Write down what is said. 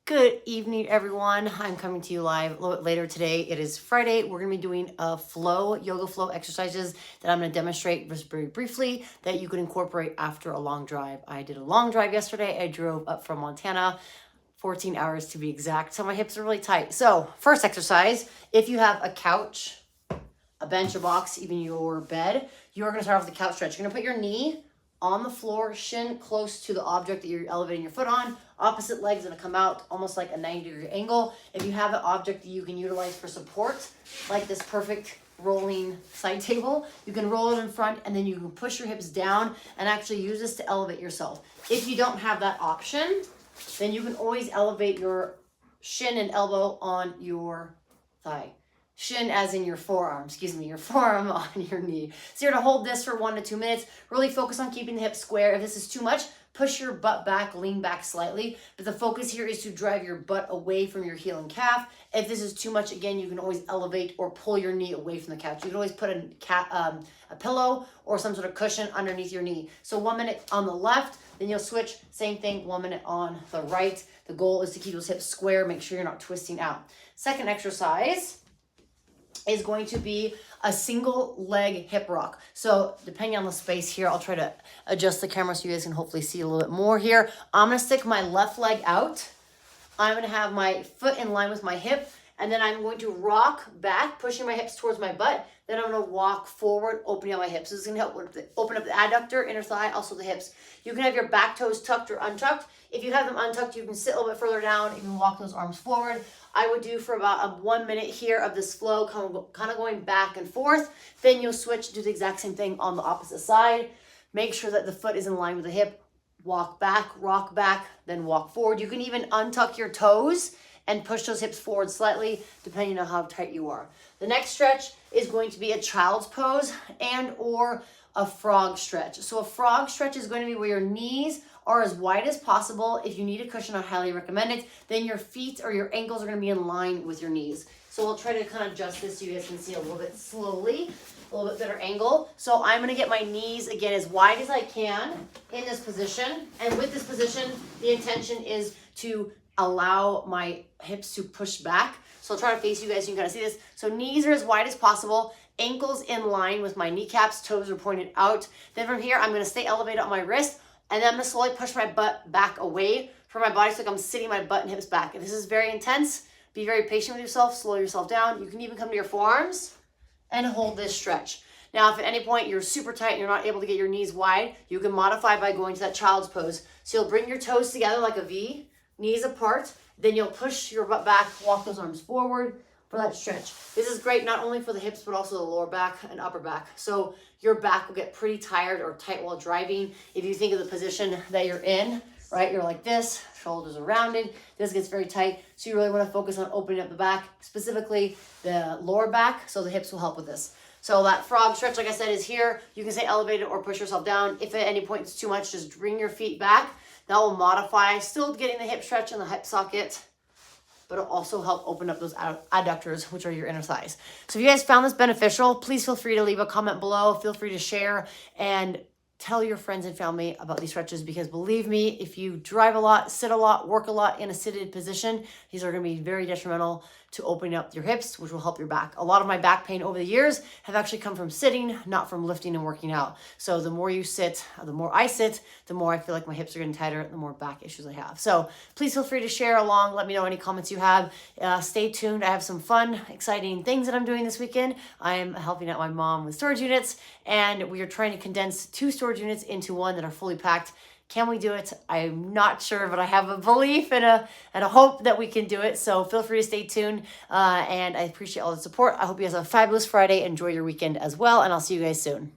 Good evening, everyone. I'm coming to you live a little bit later today. It is Friday. We're going to be doing yoga flow exercises that I'm going to demonstrate just very briefly that you can incorporate after a long drive. I did a long drive yesterday. I drove up from Montana, 14 hours to be exact. So my hips are really tight. So first exercise, if you have a couch, a bench, a box, even your bed, you're going to start off with the couch stretch. You're going to put your knee on the floor, shin close to the object that you're elevating your foot on. Opposite leg's gonna come out almost like a 90-degree angle. If you have an object that you can utilize for support, like this perfect rolling side table, you can roll it in front and then you can push your hips down and actually use this to elevate yourself. If you don't have that option, then you can always elevate your shin and elbow on your thigh. Shin as in your forearm, your forearm on your knee. So you're gonna hold this for 1 to 2 minutes. Really focus on keeping the hips square. If this is too much, push your butt back, lean back slightly. But the focus here is to drive your butt away from your heel and calf. If this is too much, again, you can always elevate or pull your knee away from the couch. You can always put a pillow or some sort of cushion underneath your knee. So 1 minute on the left, then you'll switch, same thing, 1 minute on the right. The goal is to keep those hips square, make sure you're not twisting out. Second exercise is going to be a single leg hip rock. So depending on the space here, I'll try to adjust the camera so you guys can hopefully see a little bit more here. I'm gonna stick my left leg out. I'm gonna have my foot in line with my hip, and then I'm going to rock back, pushing my hips towards my butt. Then I'm gonna walk forward, opening up my hips. This is gonna help open up the adductor, inner thigh, also the hips. You can have your back toes tucked or untucked. If you have them untucked, you can sit a little bit further down. You can walk those arms forward. I would do for about 1 minute here of this flow, kind of going back and forth. Then you'll switch, do the exact same thing on the opposite side. Make sure that the foot is in line with the hip. Walk back, rock back, then walk forward. You can even untuck your toes and push those hips forward slightly, depending on how tight you are. The next stretch is going to be a child's pose and or a frog stretch. So a frog stretch is going to be where your knees are as wide as possible. If you need a cushion, I highly recommend it. Then your feet or your ankles are going to be in line with your knees. So we'll try to kind of adjust this so you guys can see a little bit slowly, a little bit better angle. So I'm going to get my knees again as wide as I can in this position. And with this position, the intention is to allow my hips to push back. So I'll try to face you guys so you can kind of see this. So knees are as wide as possible. Ankles in line with my kneecaps, toes are pointed out. Then from here, I'm going to stay elevated on my wrist, and then I'm going to slowly push my butt back away from my body so like I'm sitting my butt and hips back. If this is very intense, be very patient with yourself, slow yourself down. You can even come to your forearms and hold this stretch. Now, if at any point you're super tight and you're not able to get your knees wide, you can modify by going to that child's pose. So you'll bring your toes together like a V, knees apart, then you'll push your butt back, walk those arms forward for that stretch. This is great not only for the hips, but also the lower back and upper back. So your back will get pretty tired or tight while driving. If you think of the position that you're in, right? You're like this, shoulders are rounded. This gets very tight. So you really want to focus on opening up the back, specifically the lower back, so the hips will help with this. So that frog stretch, like I said, is here. You can stay elevated or push yourself down. If at any point it's too much, just bring your feet back. That will modify, still getting the hip stretch and the hip socket, but it'll also help open up those adductors, which are your inner thighs. So if you guys found this beneficial, please feel free to leave a comment below. Feel free to share and tell your friends and family about these stretches, because believe me, if you drive a lot, sit a lot, work a lot in a seated position, these are going to be very detrimental to opening up your hips, which will help your back. A lot of my back pain over the years have actually come from sitting, not from lifting and working out. So the more you sit, the more I sit, the more I feel like my hips are getting tighter, the more back issues I have. So please feel free to share along. Let me know any comments you have. Stay tuned. I have some fun, exciting things that I'm doing this weekend. I am helping out my mom with storage units, and we are trying to condense 2 storage units into 1 that are fully packed. Can we do it? I'm not sure, but I have a belief and a hope that we can do it. So feel free to stay tuned, and I appreciate all the support. I hope you guys have a fabulous Friday. Enjoy your weekend as well, and I'll see you guys soon.